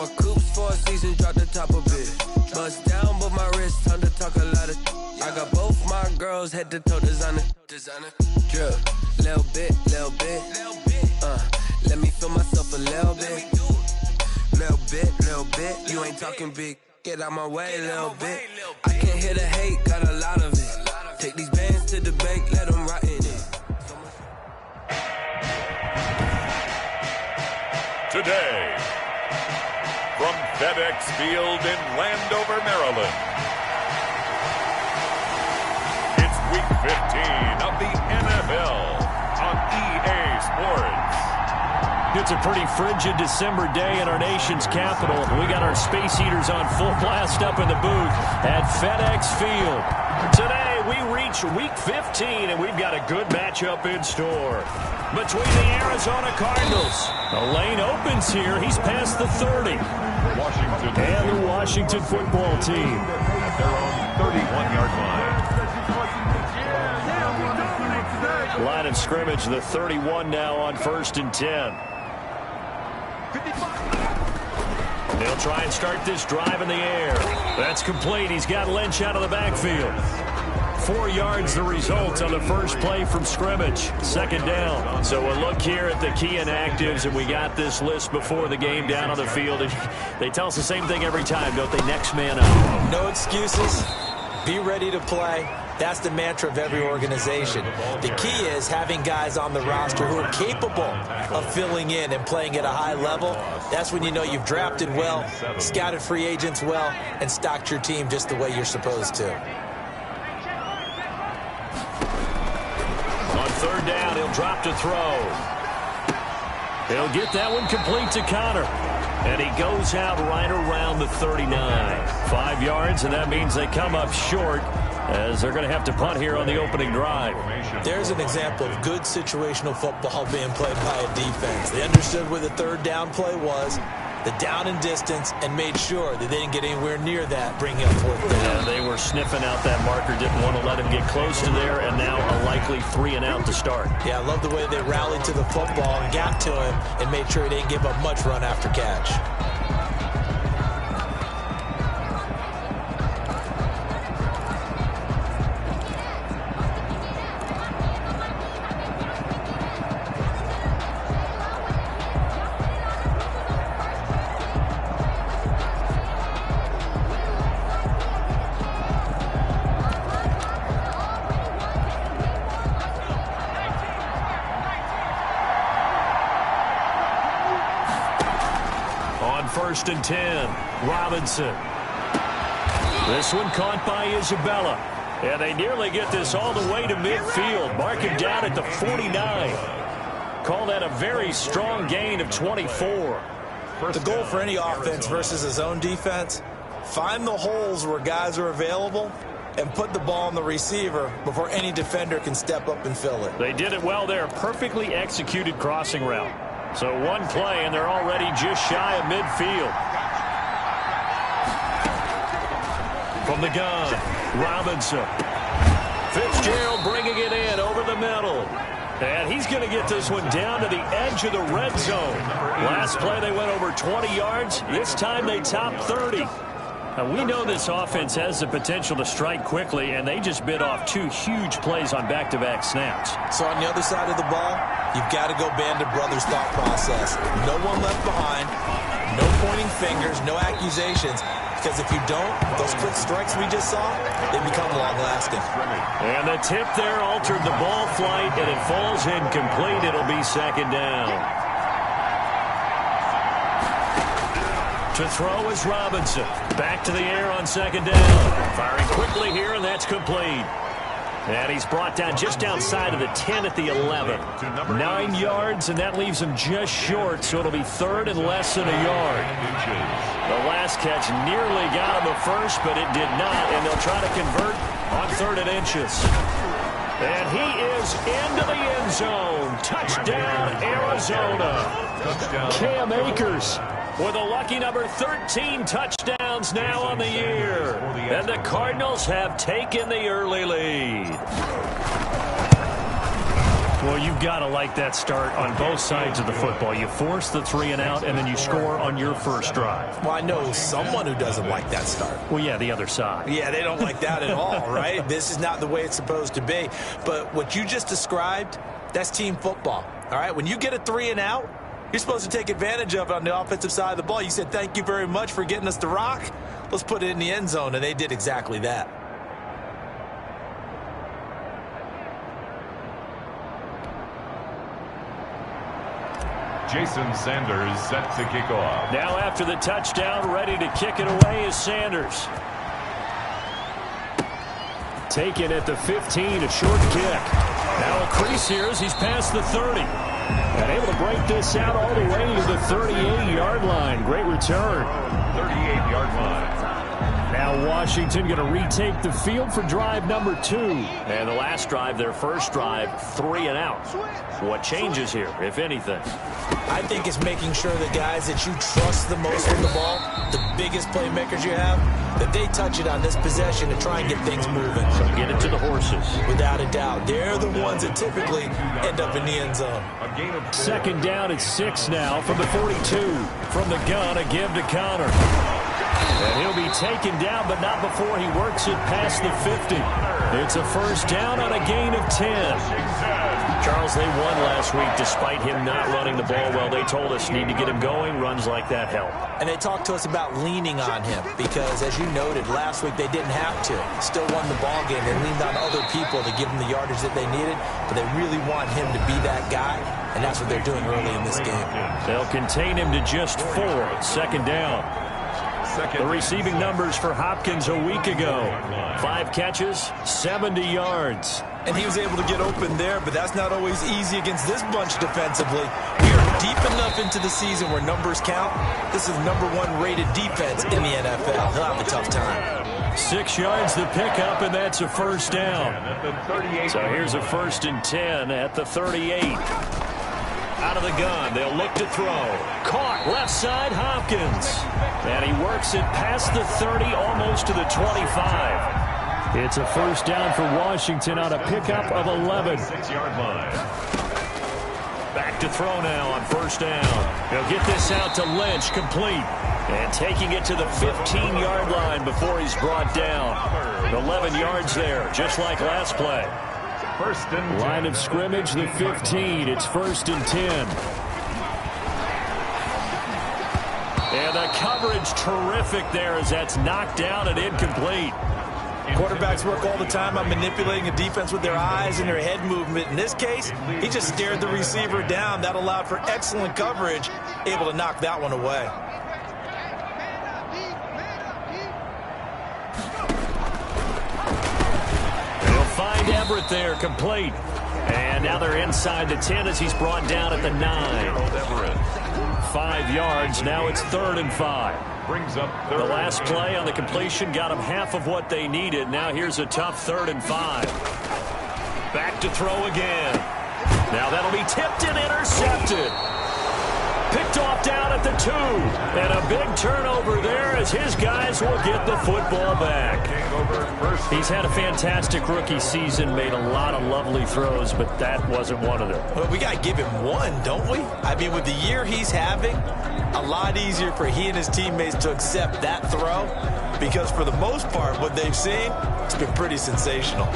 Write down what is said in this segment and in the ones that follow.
Bought coops for seasons, dropped the top a bit. Bust down, but my wrist, time to talk a lot of. I got both my girls head to toe designer. Drip, little bit. Let me feel myself a little bit. Little bit. You ain't talking big. Get out my way, little bit. I can't hear the hate, got a lot of it. Take these bands to the bank, let them rot in it. Today, from FedEx Field in Landover, Maryland, it's Week 15 of the NFL on EA Sports. It's a pretty frigid December day in our nation's capital. We got our space heaters on full blast up in the booth at FedEx Field. Today, we reach Week 15, and we've got a good matchup in store. Between the Arizona Cardinals, the lane opens here. He's past the 30. Washington and the Washington football team at their own 31-yard line. Line of scrimmage, the 31 now on 1st and 10. They'll try and start this drive in the air. That's complete. He's got Lynch out of the backfield. 4 yards the result on the first play from scrimmage. 2nd down. So a look here at the key inactives, and we got this list before the game down on the field. And they tell us the same thing every time, don't they? Next man up. No excuses. Be ready to play. That's the mantra of every organization. The key is having guys on the roster who are capable of filling in and playing at a high level. That's when you know you've drafted well, scouted free agents well, and stocked your team just the way you're supposed to. On 3rd down, he'll drop to throw. He'll get that one complete to Connor. And he goes out right around the 39. 5 yards, and that means they come up short, as they're going to have to punt here on the opening drive. There's an example of good situational football being played by a defense. They understood where the 3rd down play was, the down and distance, and made sure that they didn't get anywhere near that, bringing up 4th down. Yeah, they were sniffing out that marker, didn't want to let him get close to there, and now a likely 3 and out to start. Yeah, I love the way they rallied to the football and got to him and made sure he didn't give up much run after catch. On 1st and 10, Robinson. This one caught by Isabella. And they nearly get this all the way to midfield. Mark him down at the 49. Call that a very strong gain of 24. The goal for any offense versus his own defense, find the holes where guys are available and put the ball on the receiver before any defender can step up and fill it. They did it well there. Perfectly executed crossing route. So one play, and they're already just shy of midfield. From the gun, Robinson. Fitzgerald bringing it in over the middle. And he's going to get this one down to the edge of the red zone. Last play, they went over 20 yards. This time, they topped 30. Now, we know this offense has the potential to strike quickly, and they just bit off 2 huge plays on back-to-back snaps. So on the other side of the ball, you've got to go Band of Brothers thought process. No one left behind, no pointing fingers, no accusations, because if you don't, those quick strikes we just saw, they become long-lasting. And the tip there altered the ball flight, and it falls incomplete. It'll be 2nd down. To throw is Robinson. Back to the air on 2nd down. Firing quickly here, and that's complete. And he's brought down just outside of the 10 at the 11. 9 yards, and that leaves him just short, so it'll be 3rd and less than a yard. The last catch nearly got him a first, but it did not, and they'll try to convert on 3rd and inches. And he is into the end zone. Touchdown, Arizona. Cam Akers with a lucky number 13 touchdowns now on the year. And the Cardinals have taken the early lead. Well, you've got to like that start on both sides of the football. You force the 3 and out, and then you score on your first drive. Well, I know someone who doesn't like that start. Well, yeah, the other side. Yeah, they don't like that at all, right? This is not the way it's supposed to be. But what you just described, that's team football, all right? When you get a 3 and out, you're supposed to take advantage of it on the offensive side of the ball. You said, thank you very much for getting us the rock. Let's put it in the end zone, and they did exactly that. Jason Sanders set to kick off. Now after the touchdown, ready to kick it away is Sanders. Taken at the 15, a short kick. Now a crease here as he's past the 30. And able to break this out all the way to the 38-yard line. Great return. 38-yard line. Now Washington going to retake the field for drive number 2. And the last drive, their first drive, 3 and out. What changes here, if anything? I think it's making sure the guys that you trust the most with the ball, the biggest playmakers you have, that they touch it on this possession to try and get things moving. So get it to the horses. Without a doubt. They're the ones that typically end up in the end zone. Second down at 6 now from the 42. From the gun, a give to Connor. And he'll be taken down, but not before he works it past the 50. It's a first down on a gain of 10. Charles, they won last week despite him not running the ball well. They told us need to get him going. Runs like that help. And they talked to us about leaning on him because, as you noted, last week they didn't have to. Still won the ball game. They leaned on other people to give them the yardage that they needed, but they really want him to be that guy, and that's what they're doing early in this game. They'll contain him to just 4. Second down. The receiving numbers for Hopkins a week ago. 5 catches, 70 yards. And he was able to get open there, but that's not always easy against this bunch defensively. We are deep enough into the season where numbers count. This is #1 rated defense in the NFL. He'll have a tough time. 6 yards the pickup, and that's a first down. So here's a 1st and 10 at the 38. Out of the gun, they'll look to throw. Caught, left side, Hopkins. And he works it past the 30, almost to the 25. It's a first down for Washington on a pickup of 11. 6-yard line. Back to throw now on first down. He'll get this out to Lynch, complete. And taking it to the 15-yard line before he's brought down. 11 yards there, just like last play. First and 10. Line of scrimmage, the 15. It's 1st and 10. And the coverage terrific there as that's knocked down and incomplete. Quarterbacks work all the time on manipulating a defense with their eyes and their head movement. In this case, he just stared the receiver down. That allowed for excellent coverage, able to knock that one away. Find Everett there, complete. And now they're inside the 10 as he's brought down at the 9. 5 yards, now it's 3rd and 5. Brings up the last play on the completion got them half of what they needed. Now here's a tough 3rd and 5. Back to throw again. Now that'll be tipped and intercepted. Picked off down at the 2. And a big turnover there as his guys will get the football back. He's had a fantastic rookie season, made a lot of lovely throws, but that wasn't one of them. Well, we got to give him one, don't we? I mean, with the year he's having, a lot easier for he and his teammates to accept that throw because for the most part, what they've seen, it's been pretty sensational.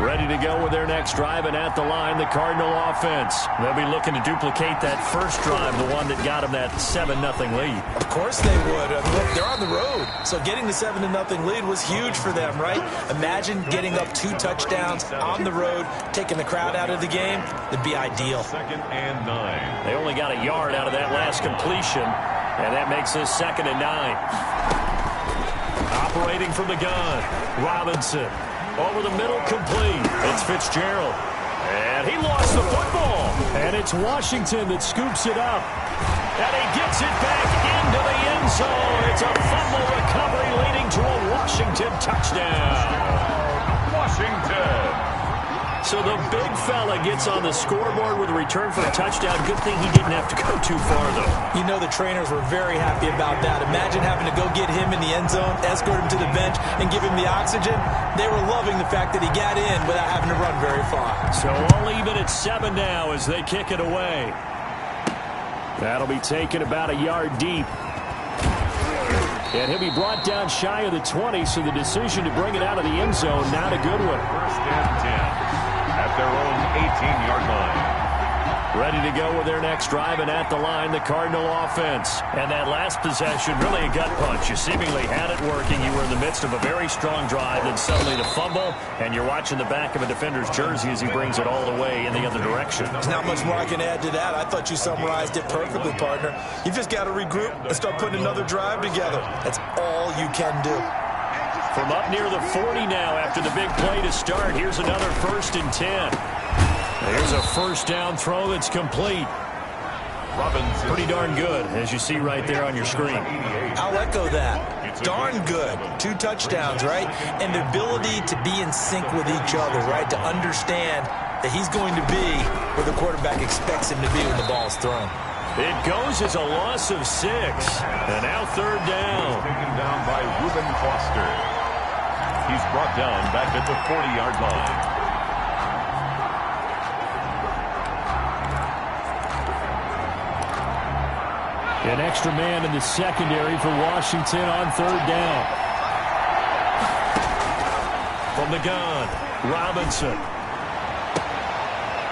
Ready to go with their next drive, and at the line, the Cardinal offense. They'll be looking to duplicate that first drive, the one that got them that 7-0 lead. Of course they would. I mean, look, they're on the road. So getting the 7-0 lead was huge for them, right? Imagine getting up 2 touchdowns on the road, taking the crowd out of the game. It'd be ideal. 2nd and 9. They only got a yard out of that last completion, and that makes this 2nd and 9. Operating from the gun, Robinson. Over the middle, complete. It's Fitzgerald. And he lost the football. And it's Washington that scoops it up. And he gets it back into the end zone. It's a fumble recovery leading to a Washington touchdown. Washington. So So the big fella gets on the scoreboard with a return for a touchdown. Good thing he didn't have to go too far, though. You know the trainers were very happy about that. Imagine having to go get him in the end zone, escort him to the bench, and give him the oxygen. They were loving the fact that he got in without having to run very far. So all even at 7 now as they kick it away. That'll be taken about a yard deep. And he'll be brought down shy of the 20, so the decision to bring it out of the end zone, not a good one. First and 10 at their own 18-yard line. Ready to go with their next drive, and at the line, the Cardinal offense. And that last possession, really a gut punch. You seemingly had it working. You were in the midst of a very strong drive, then suddenly the fumble, and you're watching the back of a defender's jersey as he brings it all the way in the other direction. There's not much more I can add to that. I thought you summarized it perfectly, partner. You just got to regroup and start putting another drive together. That's all you can do. From up near the 40 now after the big play to start, here's another 1st and 10. There's a first down throw that's complete. Robinson. Pretty darn good, as you see right there on your screen. I'll echo that. Darn good. 2 touchdowns, right? And the ability to be in sync with each other, right? To understand that he's going to be where the quarterback expects him to be when the ball's thrown. It goes as a loss of 6. And now 3rd down. Taken down by Reuben Foster. He's brought down back at the 40-yard line. An extra man in the secondary for Washington on 3rd down. From the gun, Robinson.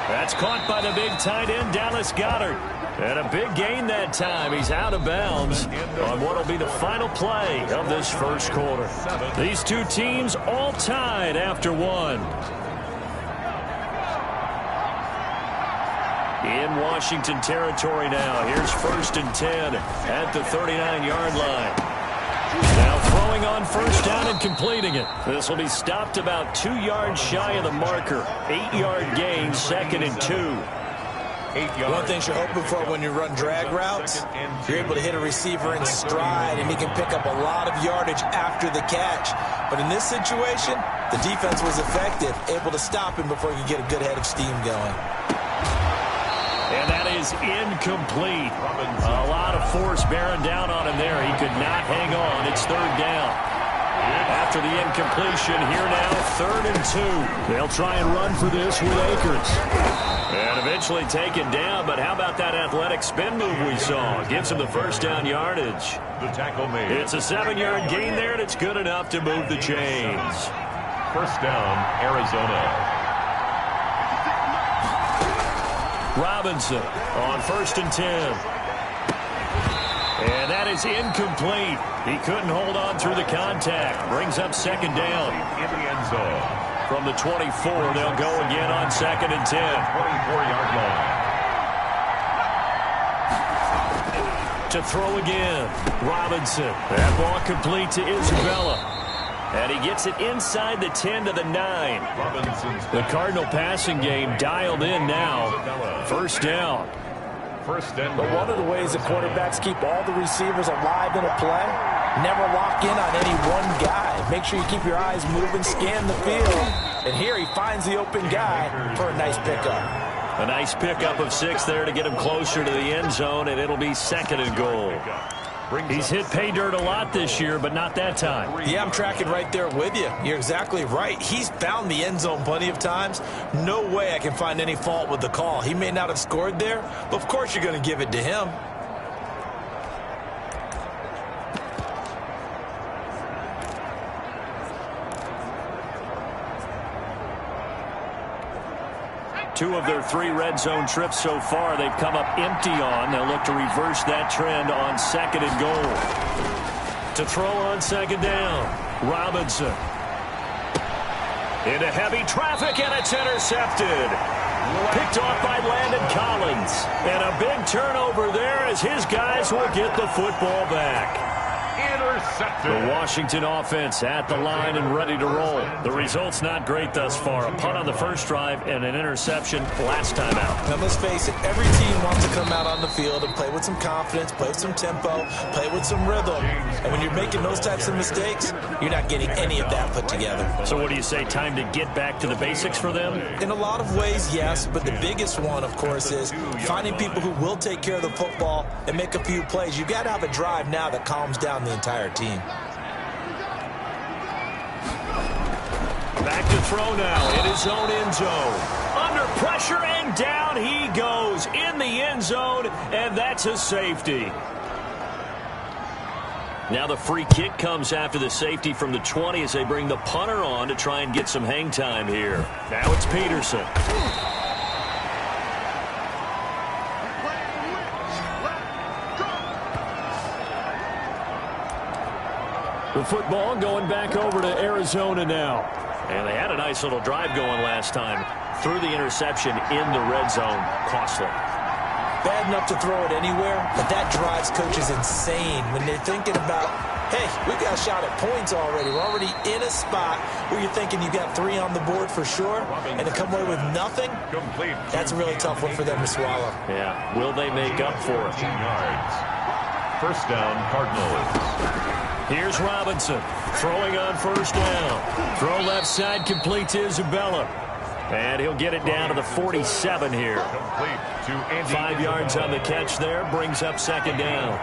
That's caught by the big tight end, Dallas Goedert. And a big gain that time. He's out of bounds on what will be the final play of this first quarter. These two teams all tied after 1. In Washington territory now. Here's 1st and 10 at the 39-yard line. Now throwing on 1st down and completing it. This will be stopped about 2 yards shy of the marker. 8-yard gain, 2nd and 2. One thing you're hoping for when you run drag routes, you're able to hit a receiver in stride, and he can pick up a lot of yardage after the catch. But in this situation, the defense was effective, able to stop him before he could get a good head of steam going. And that is incomplete. A lot of force bearing down on him there. He could not hang on. It's 3rd down. After the incompletion, here now, 3rd and 2. They'll try and run for this with Akers. And eventually taken down, but how about that athletic spin move we saw? Gives him the 1st down yardage. The tackle made. It's a 7-yard gain there, and it's good enough to move the chains. 1st down, Arizona. Robinson on 1st and 10. And that is incomplete. He couldn't hold on through the contact. Brings up 2nd down. In the end zone. From the 24, they'll go again on 2nd and 10. 24-yard line. To throw again, Robinson. That ball complete to Isabella. And he gets it inside the 10 to the 9. The Cardinal passing game dialed in now. 1st down. But one of the ways the quarterbacks keep all the receivers alive in a play, never lock in on any one guy. Make sure you keep your eyes moving, scan the field. And here he finds the open guy for a nice pickup. A nice pickup of 6 there to get him closer to the end zone, and it'll be 2nd and goal. He's hit pay dirt a lot this year, but not that time. Yeah, I'm tracking right there with you. You're exactly right. He's found the end zone plenty of times. No way I can find any fault with the call. He may not have scored there, but of course you're going to give it to him. Two of their 3 red zone trips so far, they've come up empty on. They'll look to reverse that trend on 2nd and goal. To throw on 2nd down, Robinson. Into heavy traffic, and it's intercepted. Picked off by Landon Collins. And a big turnover there as his guys will get the football back. Intercepted. The Washington offense at the line and ready to roll. The result's not great thus far. A punt on the first drive and an interception last time out. Now, let's face it, every team wants to come out on the field and play with some confidence, play with some tempo, play with some rhythm. And when you're making those types of mistakes, you're not getting any of that put together. So what do you say, time to get back to the basics for them? In a lot of ways, yes, but the biggest one, of course, is finding people who will take care of the football and make a few plays. You've got to have a drive now that calms down the entire team. Back to throw now in his own end zone. Under pressure and down he goes in the end zone, and that's a safety. Now the free kick comes after the safety from the 20 as they bring the punter on to try and get some hang time here. Now it's Peterson. The football going back over to Arizona now. And they had a nice little drive going last time. Threw the interception in the red zone. Costly. Bad enough to throw it anywhere, but that drives coaches insane when they're thinking about, hey, we got a shot at points already. We're already in a spot where you're thinking you got 3 on the board for sure, and to come away with nothing, that's a really tough one for them to swallow. Yeah, will they make up for it? First down, Cardinals. Here's Robinson throwing on first down. Throw left side complete to Isabella. And he'll get it down to the 47 here. 5 yards on the catch there. Brings up second down.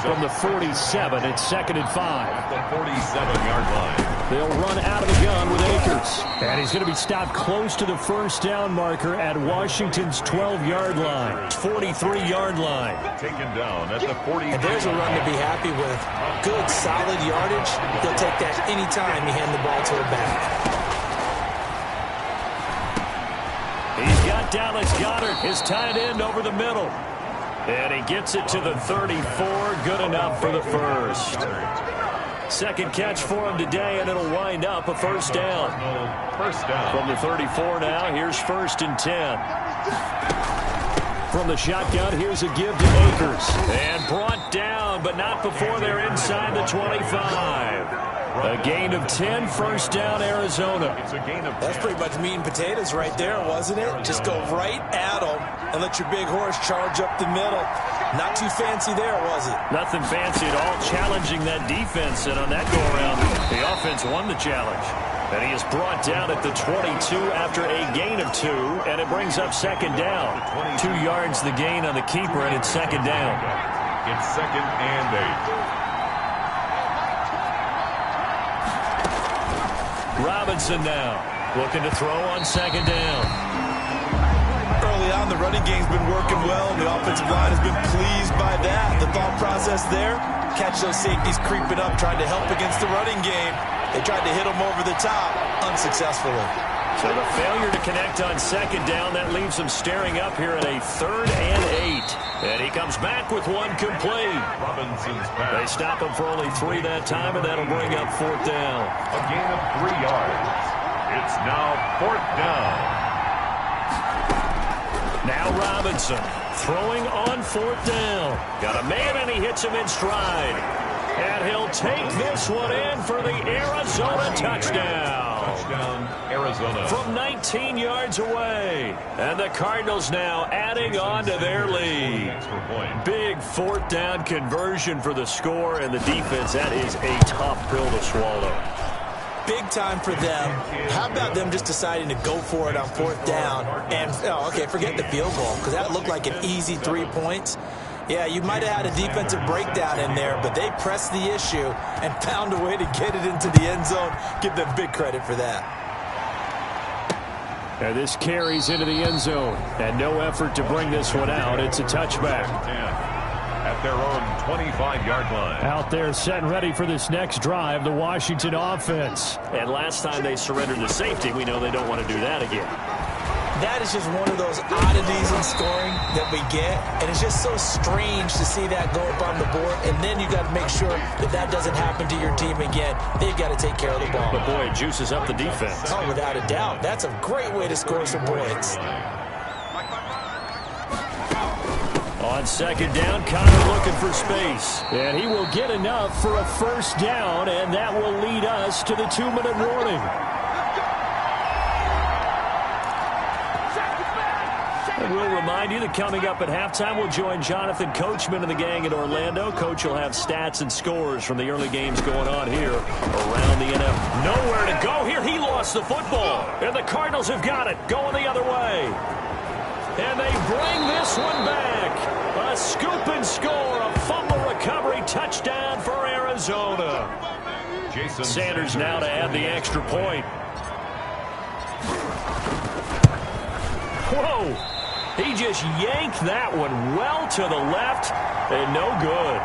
From the 47, it's 2nd and 5. The 47-yard line. They'll run out of the gun with Akers. And he's going to be stopped close to the first down marker at Washington's 12-yard line. 43-yard line. Taken down at the 40. And there's a run to be happy with. Good, solid yardage. They'll take that anytime you hand the ball to a back. He's got Dallas Goedert, his tight end, over the middle. And he gets it to the 34. Good enough for the first. Second catch for him today, and it'll wind up a first down. First down. From the 34 now, here's 1st and 10. From the shotgun, here's a give to Akers. And brought down, but not before they're inside the 25. A gain of 10, first down, Arizona. It's a gain of 10. That's pretty much meat and potatoes right there, wasn't it? Just go right at them and let your big horse charge up the middle. Not too fancy there, was it? Nothing fancy at all, challenging that defense. And on that go-around, the offense won the challenge. And he is brought down at the 22 after a gain of 2, and it brings up second down. 2 yards the gain on the keeper, and it's second down. It's 2nd and 8. Robinson now looking to throw on second down. Early on, the running game's been working well, and the offensive line has been pleased by that. The thought process there, catch those safeties creeping up, trying to help against the running game. They tried to hit them over the top, unsuccessfully. So the failure to connect on second down, that leaves them staring up here at a 3rd and 8. And he comes back with one complete. Robinson's pass. They stop him for only 3 that time, and that'll bring up 4th down. A gain of 3 yards. It's now 4th down. Now Robinson throwing on 4th down. Got a man, and he hits him in stride. And he'll take this one in for the Arizona touchdown. Touchdown, Arizona. From 19 yards away. And the Cardinals now adding on to their lead. Big 4th down conversion for the score, and the defense, that is a tough pill to swallow. Big time for them. How about them just deciding to go for it on 4th down? And, okay, forget the field goal, because that looked like an easy 3 points. Yeah, you might have had a defensive breakdown in there, but they pressed the issue and found a way to get it into the end zone. Give them big credit for that. And this carries into the end zone, and no effort to bring this one out. It's a touchback. At their own 25-yard line. Out there set and ready for this next drive, the Washington offense. And last time they surrendered the safety, we know they don't want to do that again. That is just one of those oddities in scoring that we get, and it's just so strange to see that go up on the board, and then you got to make sure that that doesn't happen to your team again. They've got to take care of the ball. But boy, it juices up the defense. Oh, without a doubt. That's a great way to score some points. On second down, Connor looking for space. And he will get enough for a first down, and that will lead us to the 2-minute warning. And we'll remind you that coming up at halftime, we'll join Jonathan Coachman and the gang in Orlando. Coach will have stats and scores from the early games going on here around the NFL. Nowhere to go here. He lost the football. And the Cardinals have got it, going the other way. And they bring this one back. A scoop and score, a fumble recovery, touchdown for Arizona. Sanders now to add the extra point. Whoa! He just yanked that one well to the left, and no good.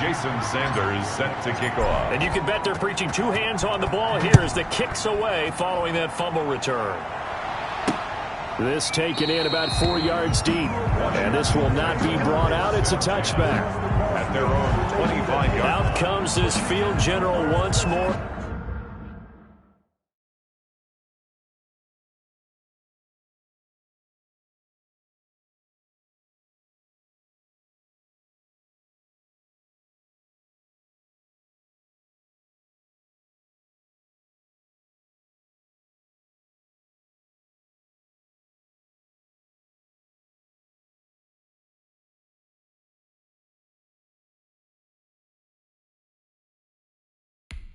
Jason Sanders set to kick off. And you can bet they're preaching two hands on the ball here as the kick's away following that fumble return. This taken in about 4 yards deep. And this will not be brought out. It's a touchback. At their own 25-yard. Out comes this field general once more.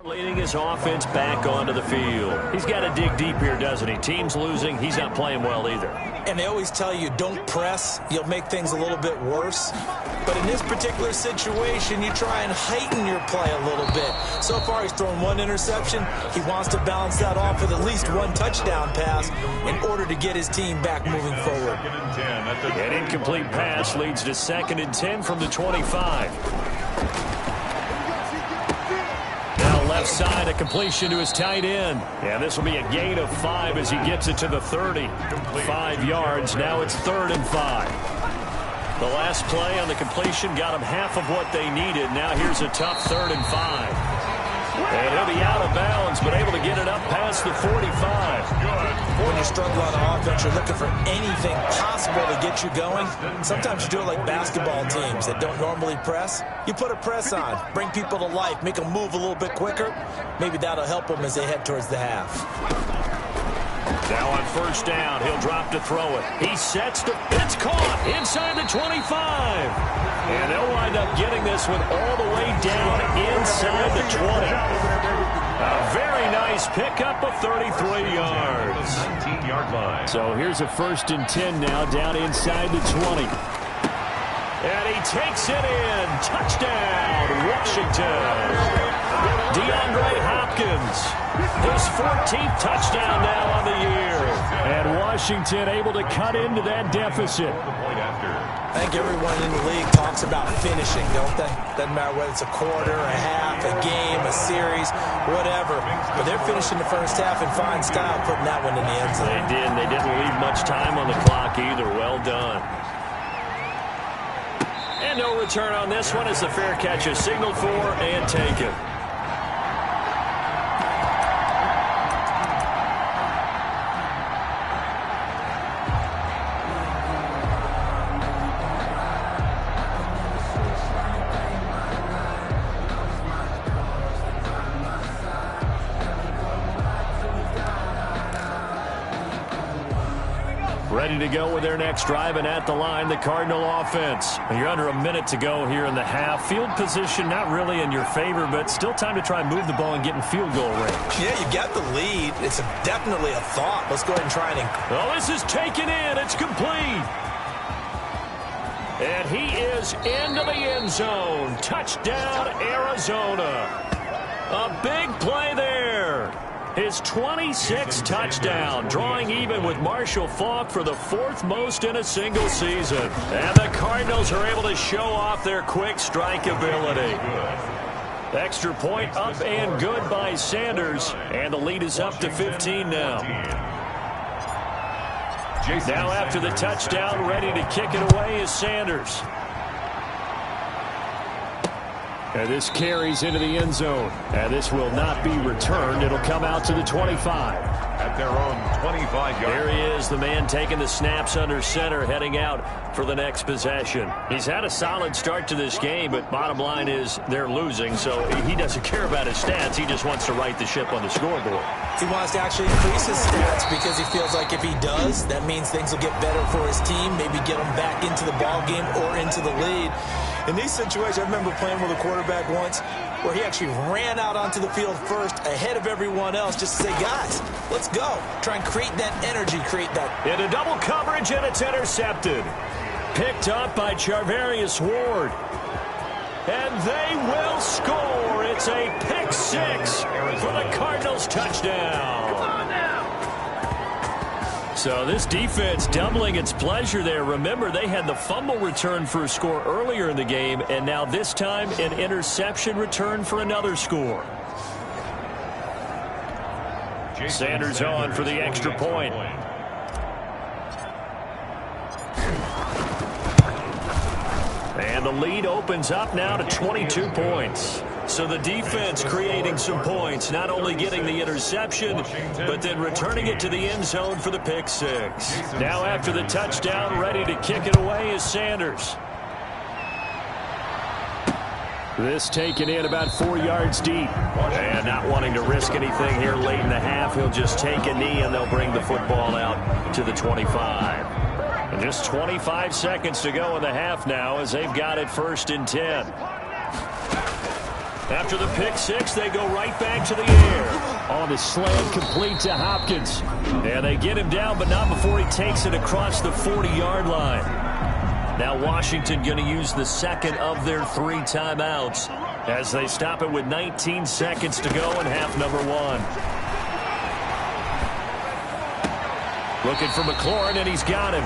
Leading his offense back onto the field. He's got to dig deep here, doesn't he? Team's losing. He's not playing well either. And they always tell you, don't press. You'll make things a little bit worse. But in this particular situation, you try and heighten your play a little bit. So far, he's thrown one interception. He wants to balance that off with at least one touchdown pass in order to get his team back moving forward. An incomplete pass leads to 2nd and 10 from the 25. Left side, a completion to his tight end. And this will be a gain of 5 as he gets it to the 30. 5 yards. Now it's 3rd and 5. The last play on the completion got him half of what they needed. Now here's a tough 3rd and 5. And he'll be out of bounds, but able to get it up past the 45. When you struggle on offense, you're looking for anything possible to get you going. Sometimes you do it like basketball teams that don't normally press. You put a press on, bring people to life, make them move a little bit quicker. Maybe that'll help them as they head towards the half. Now on first down, he'll drop to throw it. He sets to, it's caught inside the 25. And they'll wind up getting this one all the way down inside the 20. A very nice pickup of 33 yards. 19-yard line. So here's a 1st and 10 now down inside the 20. And he takes it in. Touchdown, Washington. DeAndre Hopkins, his 14th touchdown now on the year. And Washington able to cut into that deficit. I think everyone in the league talks about finishing, don't they? Doesn't matter whether it's a quarter, a half, a game, a series, whatever. But they're finishing the first half in fine style, putting that one in the end zone. They did. They didn't leave much time on the clock either. Well done. And no return on this one as the fair catch is signaled for and taken. Ready to go with their next drive, and at the line, the Cardinal offense. You're under a minute to go here in the half. Field position not really in your favor, but still time to try and move the ball and get in field goal range. Yeah, you got the lead. It's definitely a thought. Let's go ahead and try it. Oh, this is taken in. It's complete. And he is into the end zone. Touchdown, Arizona. A big play there. His 26th touchdown, drawing even with Marshall Faulk for the 4th most in a single season. And the Cardinals are able to show off their quick strike ability. Extra point up and good by Sanders. And the lead is up to 15 now. Now after the touchdown, ready to kick it away is Sanders. And this carries into the end zone. And this will not be returned. It'll come out to the 25. at their own 25-yard. There he is, the man taking the snaps under center, heading out for the next possession. He's had a solid start to this game, but bottom line is they're losing, so he doesn't care about his stats. He just wants to right the ship on the scoreboard. He wants to actually increase his stats because he feels like if he does, that means things will get better for his team, maybe get him back into the ball game or into the lead. In these situations, I remember playing with a quarterback once where he actually ran out onto the field first ahead of everyone else just to say, guys, let's go. Try and create that energy, create that. Into double coverage, and it's intercepted. Picked up by Charvarius Ward. And they will score. It's a pick six for the Cardinals touchdown. Come on now. So this defense doubling its pleasure there. Remember, they had the fumble return for a score earlier in the game, and now this time an interception return for another score. Sanders on for the extra point. And the lead opens up now to 22 points. So the defense creating some points, not only getting the interception, but then returning it to the end zone for the pick six. Now after the touchdown, ready to kick it away is Sanders. This taken in about 4 yards deep. And not wanting to risk anything here late in the half, he'll just take a knee and they'll bring the football out to the 25. And just 25 seconds to go in the half now as they've got it 1st and 10. After the pick six, they go right back to the air. On the slant, complete to Hopkins. And they get him down, but not before he takes it across the 40-yard line. Now Washington going to use the second of their 3 timeouts as they stop it with 19 seconds to go in half number 1. Looking for McLaurin, and he's got him.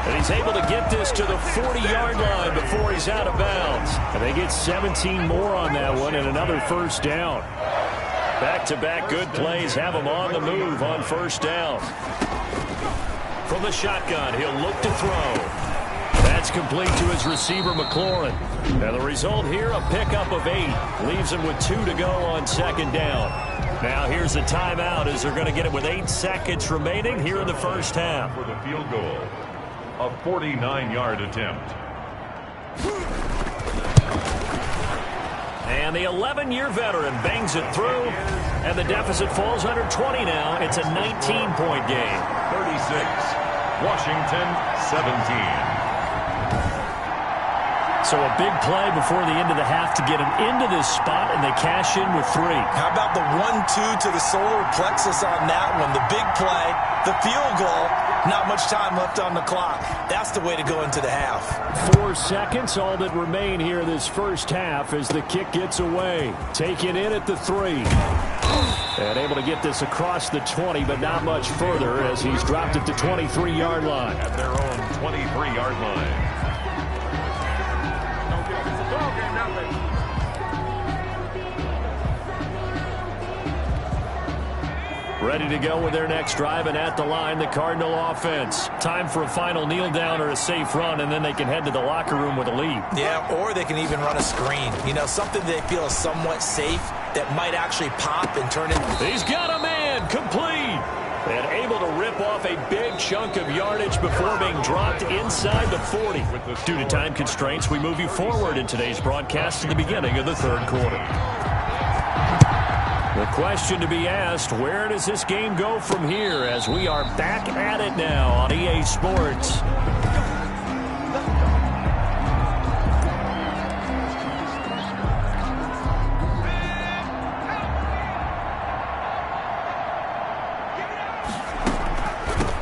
And he's able to get this to the 40-yard line before he's out of bounds. And they get 17 more on that one and another 1st down. Back-to-back good plays have him on the move on 1st down. From the shotgun, he'll look to throw. That's complete to his receiver, McLaurin. And the result here, a pickup of 8. Leaves him with 2 to go on 2nd down. Now here's a timeout as they're going to get it with 8 seconds remaining here in the 1st half. For the field goal. A 49-yard attempt. And the 11-year veteran bangs it through, and the deficit falls under 20 now. It's a 19-point game. 36, Washington 17. So a big play before the end of the half to get him into this spot, and they cash in with 3. How about the 1-2 to the solar plexus on that one? The big play, the field goal. Not much time left on the clock. That's the way to go into the half. 4 seconds, all that remain here this 1st half as the kick gets away. Taken in at the 3. And able to get this across the 20, but not much further as he's dropped it to 23-yard line. At their own 23-yard line. Ready to go with their next drive, and at the line, the Cardinal offense. Time for a final kneel down or a safe run, and then they can head to the locker room with a lead. Yeah, or they can even run a screen. You know, something they feel is somewhat safe that might actually pop and turn it. He's got a man, complete. And able to rip off a big chunk of yardage before being dropped inside the 40. Due to time constraints, we move you forward in today's broadcast to the beginning of the 3rd quarter. The question to be asked, where does this game go from here as we are back at it now on EA Sports?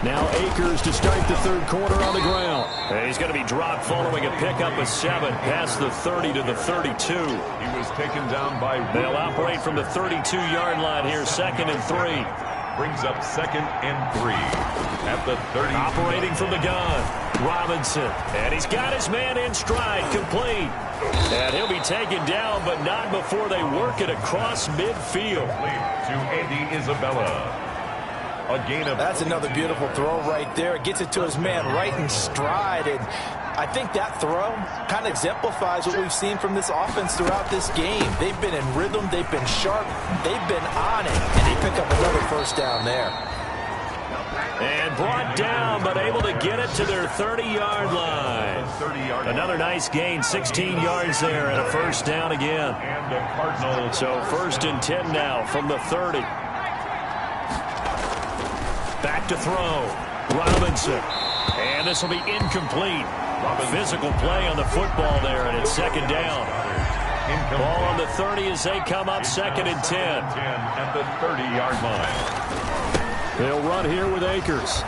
Now Akers to start the 3rd quarter on the ground. And he's going to be dropped following a pickup of 7 past the 30 to the 32. He was taken down by... They'll operate from the 32-yard line here, 2nd and 3. Brings up 2nd and 3 at the 30. Operating from the gun, Robinson. And he's got his man in stride, complete. And he'll be taken down, but not before they work it across midfield. To Andy Isabella. A gain of... That's another beautiful throw right there. It gets it to his man right in stride. And I think that throw kind of exemplifies what we've seen from this offense throughout this game. They've been in rhythm. They've been sharp. They've been on it. And they pick up another 1st down there. And brought down, but able to get it to their 30-yard line. Another nice gain, 16 yards there, and a first down again. So 1st and 10 now from the 30. Back to throw. Robinson. And this will be incomplete. Physical play on the football there, and it's 2nd down. Ball on the 30 as they come up 2nd and 10. At the 30-yard line. They'll run here with Akers.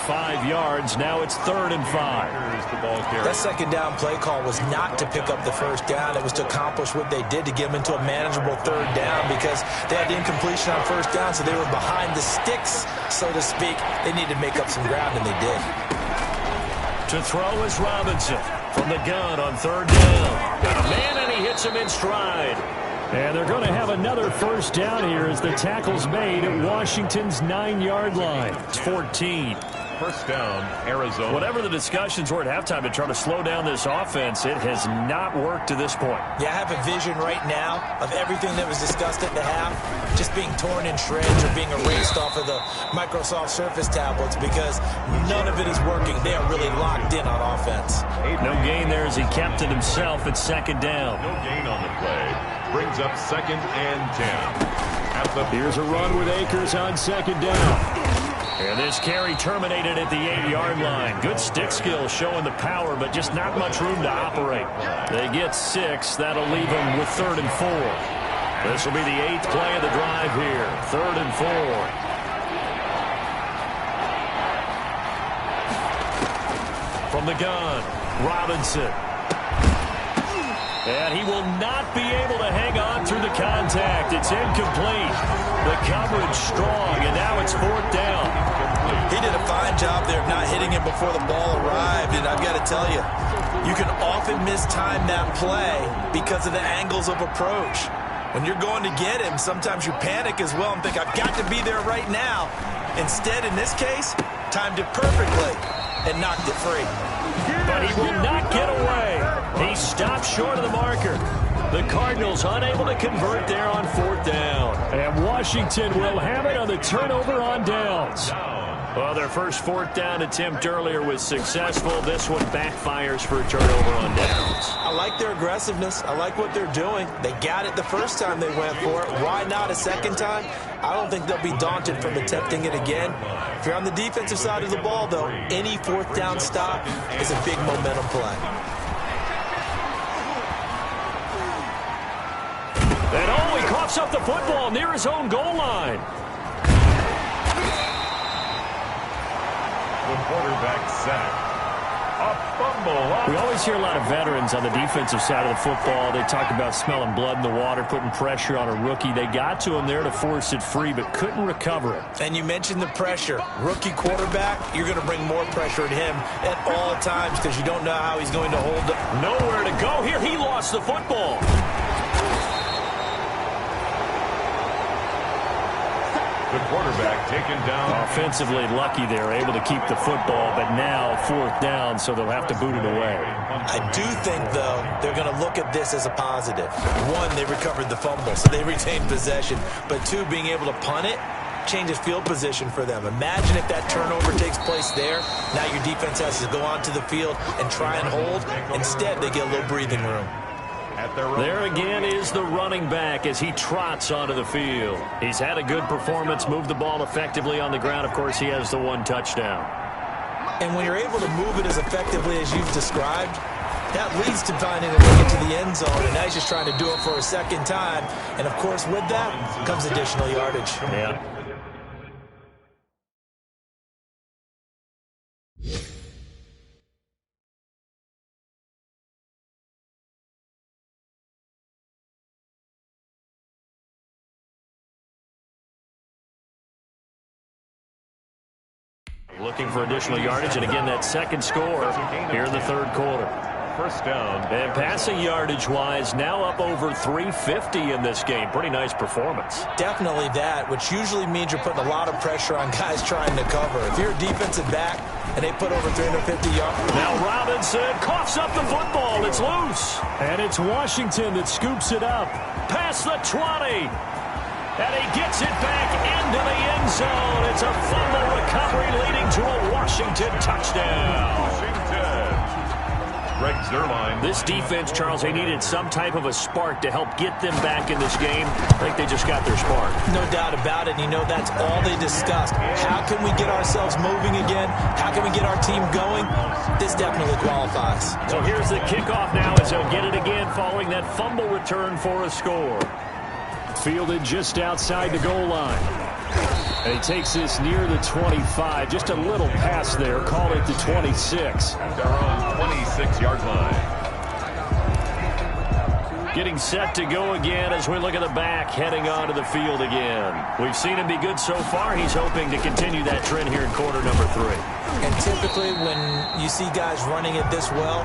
5 yards. Now it's 3rd and 5. That 2nd down play call was not to pick up the 1st down. It was to accomplish what they did, to get them into a manageable 3rd down, because they had the incompletion on 1st down, so they were behind the sticks, so to speak. They needed to make up some ground, and they did. To throw is Robinson from the gun on 3rd down. Got a man, and he hits him in stride. And they're going to have another 1st down here as the tackle's made at Washington's 9-yard line. It's 14. 1st down, Arizona. Whatever the discussions were at halftime to try to slow down this offense, it has not worked to this point. Yeah, I have a vision right now of everything that was discussed at the half just being torn in shreds or being erased off of the Microsoft Surface tablets, because none of it is working. They are really locked in on offense. No gain there as he kept it himself at 2nd down. No gain on the play. Brings up 2nd and 10. Here's a run with Akers on 2nd down. And this carry terminated at the 8-yard line. Good stick skill showing the power, but just not much room to operate. They get 6. That'll leave them with 3rd and 4. This will be the 8th play of the drive here. 3rd and 4. From the gun, Robinson. And he will not be able to hang on through the contact. It's incomplete. The coverage strong, and now it's 4th down. He did a fine job there of not hitting him before the ball arrived, and I've got to tell you, you can often mistime that play because of the angles of approach. When you're going to get him, sometimes you panic as well and think, I've got to be there right now. Instead, in this case, timed it perfectly and knocked it free. But he will not get away. He stopped short of the marker. The Cardinals unable to convert there on 4th down. And Washington will have it on the turnover on downs. Well, their first 4th down attempt earlier was successful. This one backfires for a turnover on downs. I like their aggressiveness. I like what they're doing. They got it the first time they went for it. Why not a second time? I don't think they'll be daunted from attempting it again. If you're on the defensive side of the ball, though, any 4th down stop is a big momentum play. And oh, he coughs up the football near his own goal line. The quarterback sack. A fumble. We always hear a lot of veterans on the defensive side of the football. They talk about smelling blood in the water, putting pressure on a rookie. They got to him there to force it free, but couldn't recover it. And you mentioned the pressure. Rookie quarterback, you're going to bring more pressure at him at all times because you don't know how he's going to hold it. Nowhere to go here. He lost the football. The quarterback taken down. Offensively lucky they're able to keep the football, but now 4th down, so they'll have to boot it away. I do think, though, they're going to look at this as a positive. 1, they recovered the fumble, so they retained possession. But 2, being able to punt it changes field position for them. Imagine if that turnover takes place there. Now your defense has to go onto the field and try and hold. Instead, they get a little breathing room. There again is the running back as he trots onto the field. He's had a good performance, moved the ball effectively on the ground. Of course, he has the 1 touchdown. And when you're able to move it as effectively as you've described, that leads to finding a way into the end zone. And now he's just trying to do it for a second time. And, of course, with that comes additional yardage. Yeah. Looking for additional yardage, and again, that second score here in the 3rd quarter. 1st down. And passing yardage-wise, now up over 350 in this game. Pretty nice performance. Definitely that, which usually means you're putting a lot of pressure on guys trying to cover. If you're a defensive back and they put over 350 yards. Now Robinson coughs up the football. It's loose. And it's Washington that scoops it up. Past the 20. And he gets it back into the end zone. It's a fumble recovery leading to a Washington touchdown. Greg Zuerlein. This defense, Charles, they needed some type of a spark to help get them back in this game. I think they just got their spark. No doubt about it. You know, that's all they discussed. How can we get ourselves moving again? How can we get our team going? This definitely qualifies. So here's the kickoff now as they'll get it again following that fumble return for a score. Fielded just outside the goal line. And he takes this near the 25. Just a little pass there. Call it the 26. At their own 26-yard line. Getting set to go again as we look at the back heading onto the field again. We've seen him be good so far. He's hoping to continue that trend here in quarter number 3. And typically when you see guys running it this well,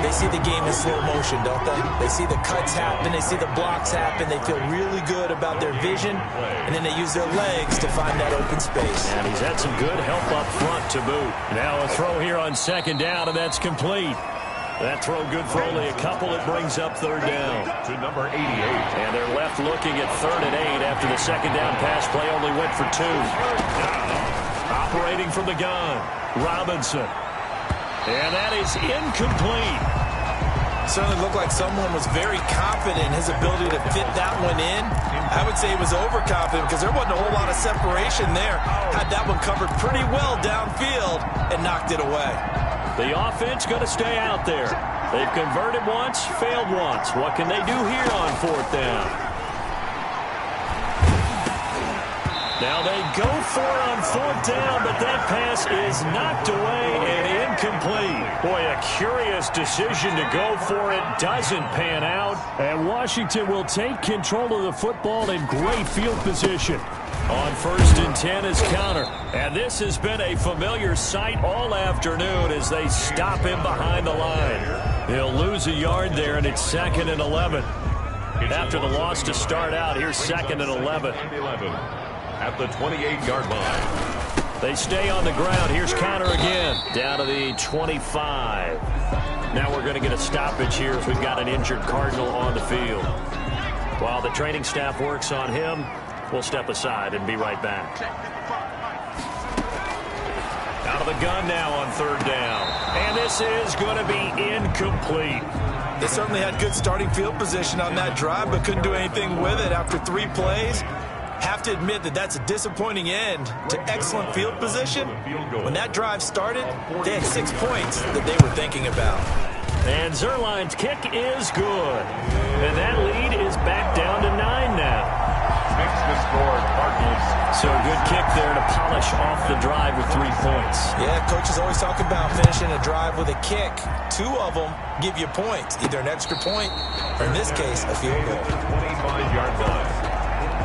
they see the game in slow motion, don't they? They see the cuts happen. They see the blocks happen. They feel really good about their vision. And then they use their legs to find that open space. And he's had some good help up front to boot. Now a throw here on second down, and that's complete. That throw good for only a couple. It brings up third down. To number 88. And they're left looking at 3rd and 8 after the second down pass play only went for 2. Operating from the gun, Robinson. And that is incomplete. Certainly looked like someone was very confident in his ability to fit that one in. I would say he was overconfident because there wasn't a whole lot of separation there. Had that one covered pretty well downfield and knocked it away. The offense going to stay out there. They've converted once, failed once. What can they do here on 4th down? Now they go for it on 4th down, but that pass is knocked away and incomplete. Boy, a curious decision to go for it. Doesn't pan out. And Washington will take control of the football in great field position. On 1st and 10 is counter. And this has been a familiar sight all afternoon as they stop him behind the line. He'll lose a yard there, and it's 2nd and 11. After the loss to start out, here's 2nd and 11. At the 28-yard line. They stay on the ground. Here's counter again. Down to the 25. Now we're going to get a stoppage here as we've got an injured Cardinal on the field. While the training staff works on him, we'll step aside and be right back. Out of the gun now on 3rd down. And this is going to be incomplete. They certainly had good starting field position on that drive, but couldn't do anything with it after 3 plays. Have to admit that that's a disappointing end to excellent field position. When that drive started, they had 6 points that they were thinking about. And Zuerlein's kick is good. And that lead is back down to 9 now. Makes the score Cardinals. So a good kick there to polish off the drive with 3 points. Yeah, coaches always talk about finishing a drive with a kick. 2 of them give you points, either an extra point or, in this case, a field goal. 25-yard line.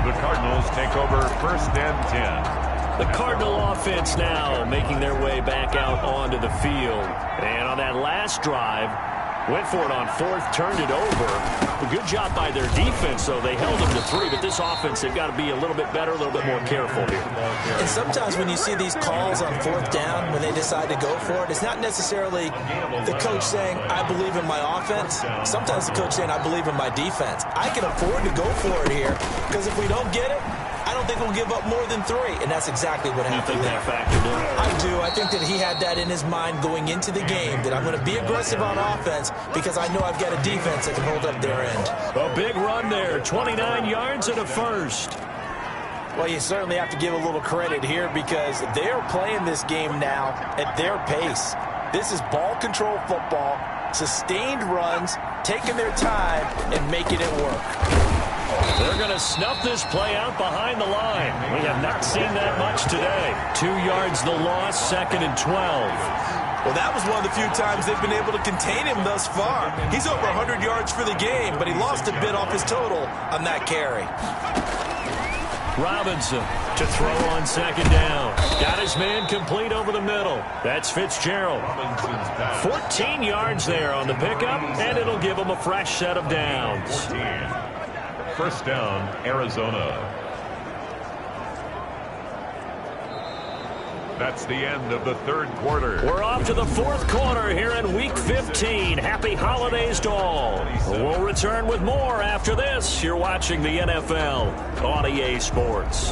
The Cardinals take over 1st and 10. The Cardinal offense now making their way back out onto the field. And on that last drive, went for it on 4th, turned it over. A good job by their defense, though. They held them to 3, but this offense, they've got to be a little bit better, a little bit more careful here. And sometimes when you see these calls on 4th down, when they decide to go for it, it's not necessarily the coach saying, I believe in my offense. Sometimes the coach saying, I believe in my defense. I can afford to go for it here, because if we don't get it, I don't think we'll give up more than 3, and that's exactly what happened. You think that factored in? I do. I think that he had that in his mind going into the game, that I'm going to be aggressive on offense because I know I've got a defense that can hold up their end. A big run there, 29 yards and a first. Well, you certainly have to give a little credit here because they're playing this game now at their pace. This is ball control football, sustained runs, taking their time and making it work. They're going to snuff this play out behind the line. We have not seen that much today. 2 yards the loss, 2nd and 12. Well, that was one of the few times they've been able to contain him thus far. He's over 100 yards for the game, but he lost a bit off his total on that carry. Robinson to throw on 2nd down. Got his man complete over the middle. That's Fitzgerald. 14 yards there on the pickup, and it'll give him a fresh set of downs. 1st down, Arizona. That's the end of the third quarter. We're off to the fourth quarter here in Week 15. Happy holidays to all. We'll return with more after this. You're watching the NFL on EA Sports.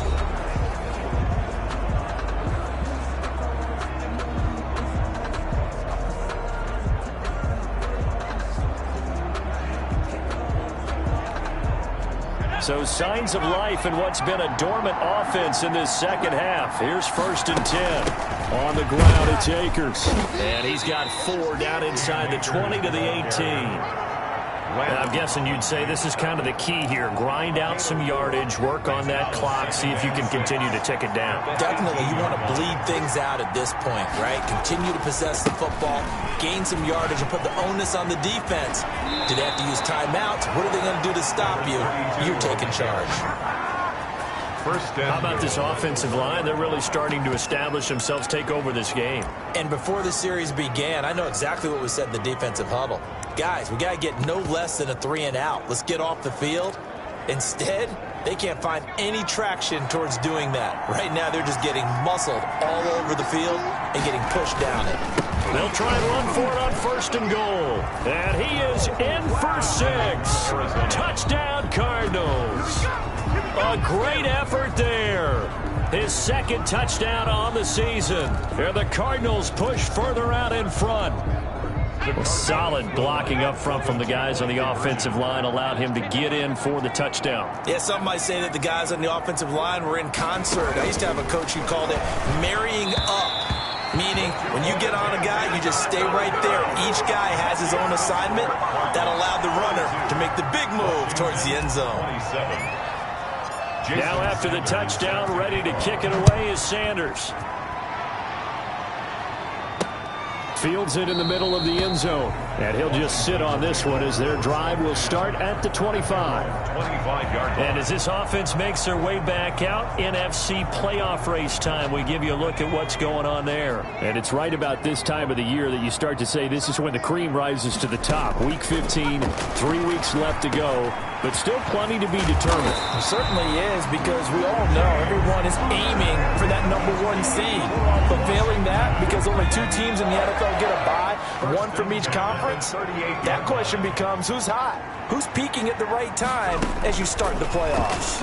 So signs of life in what's been a dormant offense in this second half. Here's 1st and 10. On the ground, it's Akers. And he's got 4 down inside the 20 to the 18. And I'm guessing you'd say this is kind of the key here. Grind out some yardage, work on that clock, see if you can continue to tick it down. Definitely, you want to bleed things out at this point, right? Continue to possess the football, gain some yardage, and put the onus on the defense. Do they have to use timeouts? What are they going to do to stop you? You're taking charge. How about this offensive line? They're really starting to establish themselves, take over this game. And before the series began, I know exactly what was said in the defensive huddle. Guys, we got to get no less than a 3-and-out. Let's get off the field. Instead, they can't find any traction towards doing that. Right now, they're just getting muscled all over the field and getting pushed down it. They'll try and run for it on 1st and goal. And he is in for 6. Touchdown, Cardinals. A great effort there. His 2nd touchdown on the season. And the Cardinals push further out in front. Solid blocking up front from the guys on the offensive line allowed him to get in for the touchdown. Yeah, some might say that the guys on the offensive line were in concert. I used to have a coach who called it marrying up, meaning when you get on a guy, you just stay right there. Each guy has his own assignment. That allowed the runner to make the big move towards the end zone. Now after the touchdown, ready to kick it away is Sanders. Fields it in the middle of the end zone. And he'll just sit on this one as their drive will start at the 25. And as this offense makes their way back out, NFC playoff race time, we give you a look at what's going on there. And it's right about this time of the year that you start to say this is when the cream rises to the top. Week 15, 3 weeks left to go, but still plenty to be determined. It certainly is, because we all know everyone is aiming for that #1 seed. But failing that, because only 2 teams in the NFL get a bye, 1 from each conference, that question becomes who's hot? Who's peaking at the right time as you start the playoffs?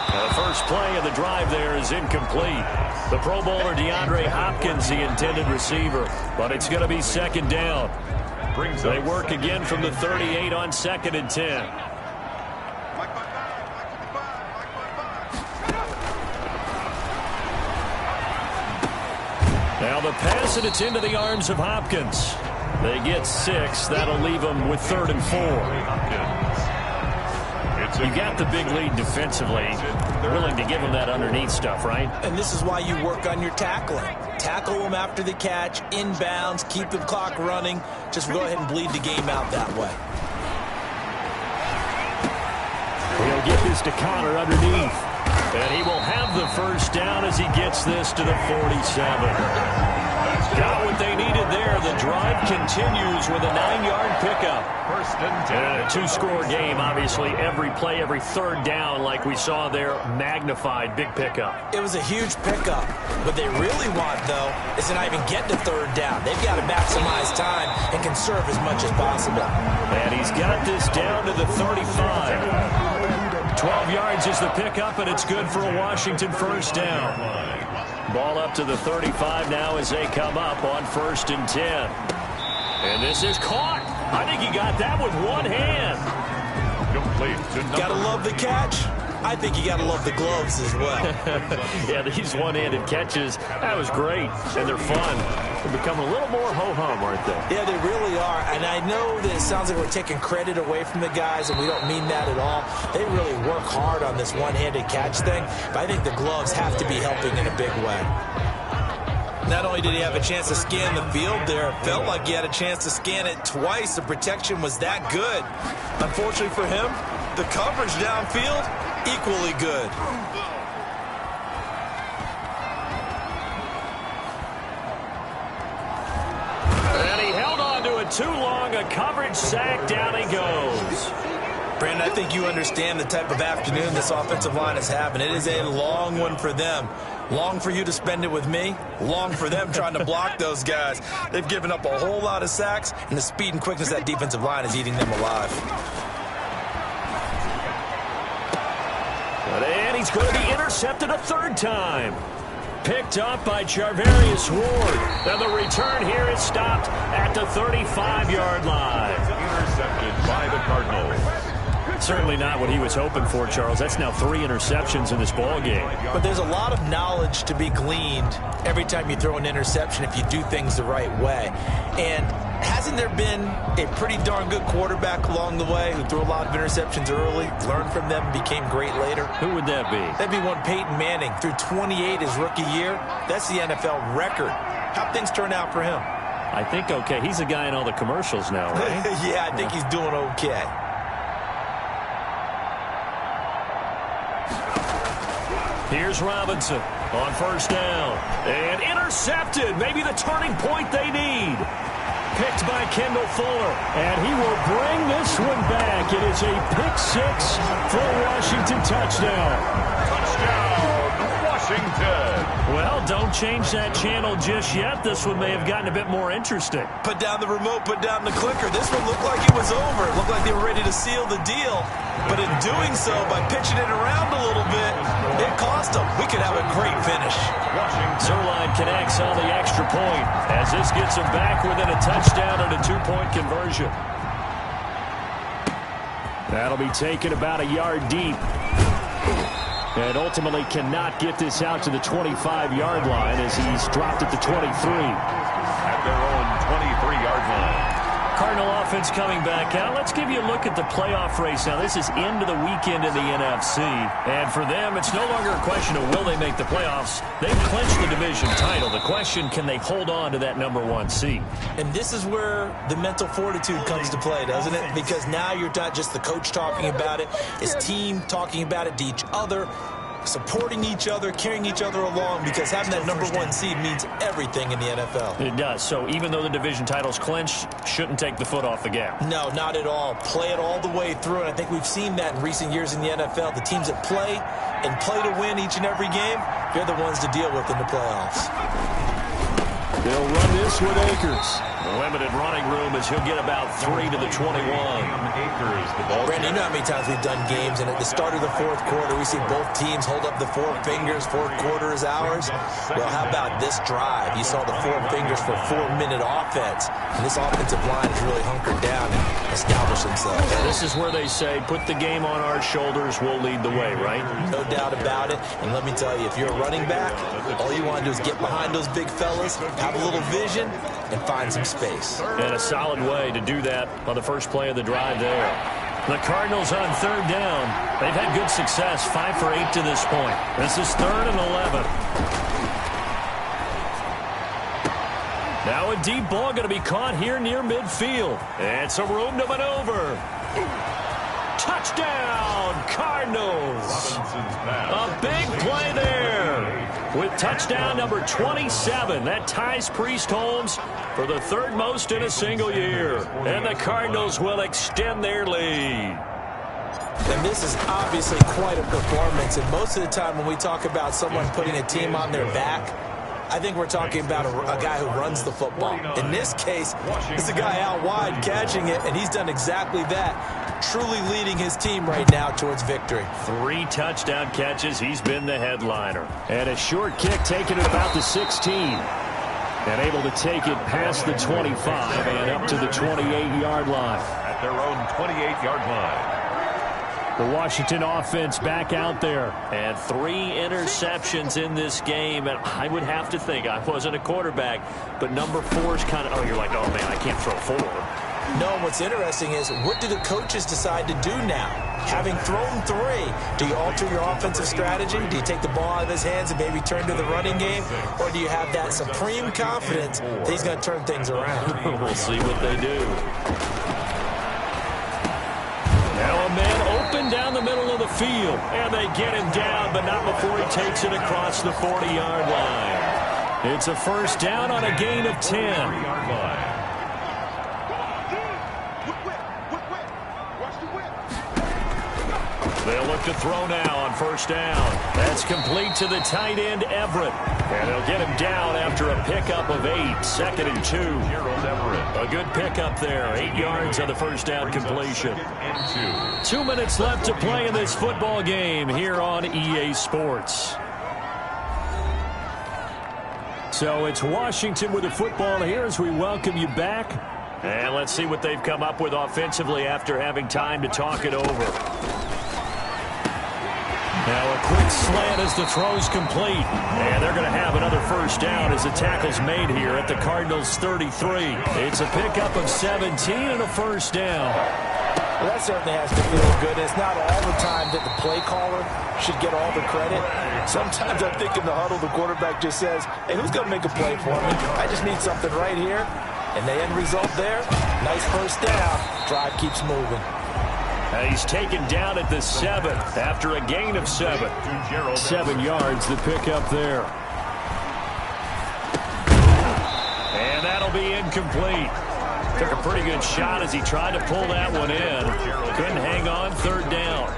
The first play of the drive there is incomplete. The Pro Bowler DeAndre Hopkins, the intended receiver, but it's going to be 2nd down. They work again from the 38 on 2nd and 10. Now the pass, and it's into the arms of Hopkins. They get 6. That'll leave them with 3rd and 4. You got the big lead defensively. Willing to give them that underneath stuff, right? And this is why you work on your tackling. Tackle them after the catch, inbounds, keep the clock running. Just go ahead and bleed the game out that way. He'll get this to Connor underneath. And he will have the 1st down as he gets this to the 47. Got what they needed there. The drive continues with a 9-yard pickup. And a 2-score game, obviously. Every play, every 3rd down, like we saw there, magnified. Big pickup. It was a huge pickup. What they really want, though, is to not even get to 3rd down. They've got to maximize time and conserve as much as possible. And he's got this down to the 35. 12 yards is the pickup, and it's good for a Washington 1st down. Ball up to the 35 now as they come up on 1st and 10. And this is caught. I think he got that with one hand. Got to love the catch. I think you got to love the gloves as well. Yeah, these one-handed catches, that was great, and they're fun. They're becoming a little more ho-hum, aren't they? Yeah, they really are, and I know that it sounds like we're taking credit away from the guys, and we don't mean that at all. They really work hard on this one-handed catch thing, but I think the gloves have to be helping in a big way. Not only did he have a chance to scan the field there, it felt like he had a chance to scan it twice. The protection was that good. Unfortunately for him, the coverage downfield, equally good. And he held on to it too long. A coverage sack. Down he goes. Brandon, I think you understand the type of afternoon this offensive line is having. It is a long one for them. Long for you to spend it with me. Long for them trying to block those guys. They've given up a whole lot of sacks, and the speed and quickness of that defensive line is eating them alive. And he's going to be intercepted a third time. Picked up by Charvarius Ward. And the return here is stopped at the 35-yard line. Intercepted by the Cardinals. Certainly not what he was hoping for, Charles. That's now 3 interceptions in this ball game. But there's a lot of knowledge to be gleaned every time you throw an interception if you do things the right way. And hasn't there been a pretty darn good quarterback along the way who threw a lot of interceptions early, learned from them, became great later? Who would that be? That'd be one Peyton Manning. Threw 28 his rookie year. That's the NFL record. How'd things turn out for him? I think okay. He's a guy in all the commercials now, right? Yeah, I think he's doing okay. Here's Robinson on first down. And intercepted. Maybe the turning point they need. Picked by Kendall Fuller. And he will bring this one back. It is a pick-6 for Washington touchdown. Touchdown, Washington. Well, don't change that channel just yet. This one may have gotten a bit more interesting. Put down the remote, put down the clicker. This one looked like it was over. It looked like they were ready to seal the deal. But in doing so, by pitching it around a little bit, it cost them. We could have a great finish. Zerline connects on the extra point as this gets him back within a touchdown and a 2-point conversion. That'll be taken about a yard deep. And ultimately cannot get this out to the 25-yard line as he's dropped at the 23. At their own 23-yard line. Cardinal offense coming back out. Let's give you a look at the playoff race now. This is into the weekend in the NFC. And for them, it's no longer a question of will they make the playoffs. They've clinched the division title. The question, can they hold on to that #1 seed? And this is where the mental fortitude comes to play, doesn't it? Because now you're not just the coach talking about it. It's team talking about it to each other, supporting each other, carrying each other along, because having that #1 seed means everything in the NFL. It does. So even though the division title's clinched, shouldn't take the foot off the gas. No, not at all. Play it all the way through, and I think we've seen that in recent years in the NFL. The teams that play and play to win each and every game, they're the ones to deal with in the playoffs. They'll run this with Akers. Limited running room as he'll get about 3 to the 21. Brandon, you know how many times we've done games, and at the start of the fourth quarter, we see both teams hold up the 4 fingers, fourth quarter is ours. Well, how about this drive? You saw the 4 fingers for 4-minute offense, and this offensive line has really hunkered down and established themselves. This is where they say, put the game on our shoulders, we'll lead the way, right? No doubt about it, and let me tell you, if you're a running back, all you want to do is get behind those big fellas, have a little vision, and find some space. And a solid way to do that on the first play of the drive there. The Cardinals on third down. They've had good success, 5 for 8 to this point. This is 3rd and 11. Now a deep ball going to be caught here near midfield. And some room to maneuver. Touchdown, Cardinals. A big play there. With touchdown number 27, that ties Priest Holmes for the 3rd most in a single year. And the Cardinals will extend their lead. And this is obviously quite a performance. And most of the time when we talk about someone putting a team on their back, I think we're talking about a guy who runs the football. In this case, it's a guy out wide catching it, and he's done exactly that, truly leading his team right now towards victory. 3 touchdown catches. He's been the headliner. And a short kick taken at about the 16. And able to take it past the 25 and up to the 28-yard line. At their own 28-yard line. The Washington offense back out there. And 3 interceptions in this game. And I would have to think, I wasn't a quarterback, but number 4 is kind of, oh, you're like, oh, man, I can't throw 4. No, what's interesting is, what do the coaches decide to do now? Having thrown 3, do you alter your offensive strategy? Do you take the ball out of his hands and maybe turn to the running game? Or do you have that supreme confidence that he's going to turn things around? We'll see what they do. Now a man open down the middle of the field. And they get him down, but not before he takes it across the 40-yard line. It's a first down on a gain of 10. They'll look to throw now on first down. That's complete to the tight end, Everett. And they'll get him down after a pickup of 8, 2nd and 2. A good pickup there, 8 yards on the first down completion. 2 minutes left to play in this football game here on EA Sports. So it's Washington with the football here as we welcome you back. And let's see what they've come up with offensively after having time to talk it over. Now a quick slant as the throw's complete. And they're going to have another first down as the tackle's made here at the Cardinals' 33. It's a pickup of 17 and a first down. Well, that certainly has to feel good. It's not all the time that the play caller should get all the credit. Sometimes I think in the huddle, the quarterback just says, hey, who's going to make a play for me? I just need something right here. And the end result there, nice first down. Drive keeps moving. He's taken down at the 7th after a gain of 7. 7 yards, the pickup there. And that'll be incomplete. Took a pretty good shot as he tried to pull that one in. Couldn't hang on, 3rd down.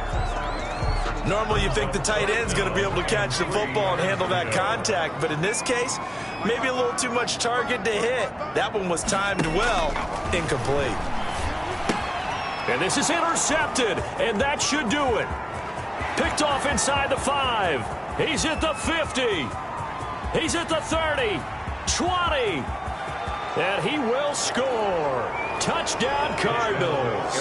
Normally you think the tight end's going to be able to catch the football and handle that contact, but in this case, maybe a little too much target to hit. That one was timed well, incomplete. And this is intercepted, and that should do it. Picked off inside the 5. He's at the 50. He's at the 30. 20. And he will score. Touchdown, Cardinals.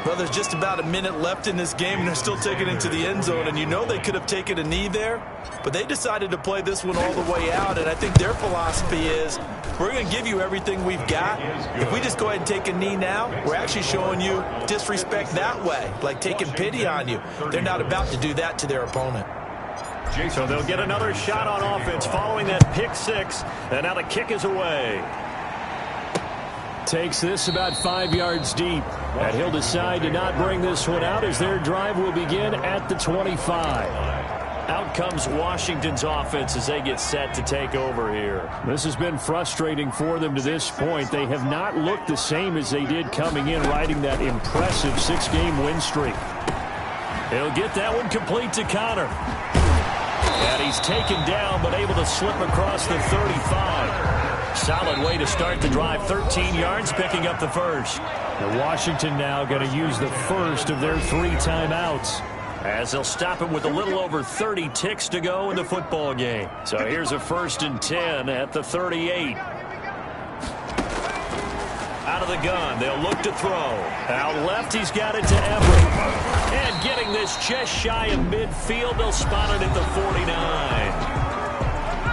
Well, there's just about a minute left in this game, and they're still taking it to the end zone. And you know they could have taken a knee there, but they decided to play this one all the way out. And I think their philosophy is, we're going to give you everything we've got. If we just go ahead and take a knee now, we're actually showing you disrespect that way, like taking pity on you. They're not about to do that to their opponent. So they'll get another shot on offense following that pick 6, and now the kick is away. Takes this about 5 yards deep, and he'll decide to not bring this one out as their drive will begin at the 25. Out comes Washington's offense as they get set to take over here. This has been frustrating for them to this point. They have not looked the same as they did coming in, riding that impressive 6-game win streak. He'll get that one complete to Connor. And he's taken down, but able to slip across the 35. Solid way to start the drive. 13 yards, picking up the first. And Washington now going to use the first of their 3 timeouts, as they'll stop it with a little over 30 ticks to go in the football game. So here's a 1st and 10 at the 38. Out of the gun, they'll look to throw. Out left, he's got it to Everett. And getting this just shy of midfield, they'll spot it at the 49.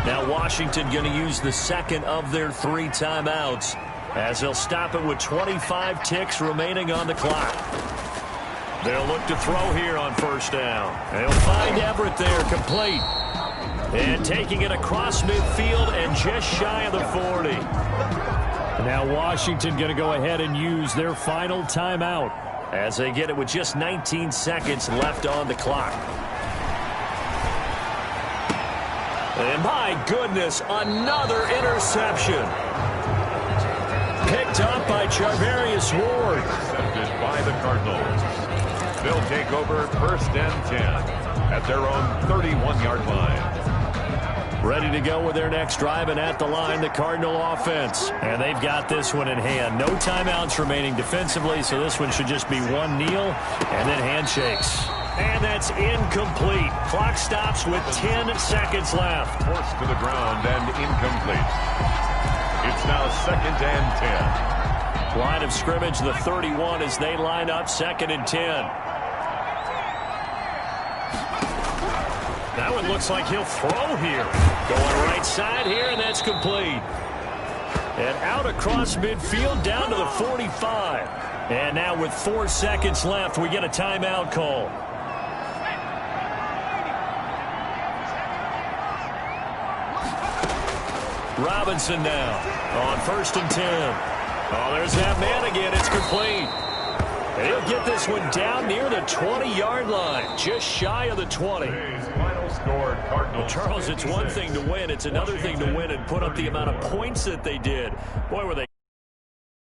Now Washington going to use the 2nd of their 3 timeouts, as they'll stop it with 25 ticks remaining on the clock. They'll look to throw here on first down. They'll find Everett there, complete. And taking it across midfield and just shy of the 40. Now Washington going to go ahead and use their final timeout, as they get it with just 19 seconds left on the clock. And my goodness, another interception. Picked up by Charvarius Ward. Intercepted by the Cardinals. They'll take over 1st and 10 at their own 31-yard line. Ready to go with their next drive, and at the line, the Cardinal offense. And they've got this one in hand. No timeouts remaining defensively, so this one should just be one kneel and then handshakes. And that's incomplete. Clock stops with 10 seconds left. Forced to the ground and incomplete. It's now 2nd and 10. Line of scrimmage, the 31, as they line up 2nd and 10. That one looks like he'll throw here. Going right side here, and that's complete. And out across midfield, down to the 45. And now with 4 seconds left, we get a timeout call. Robinson now on 1st and 10. Oh, there's that man again. It's complete. And he'll get this one down near the 20-yard line, just shy of the 20. Final score, Cardinals. Well, Charles, it's one thing to win. It's another thing to win and put up the amount of points that they did. Boy, were they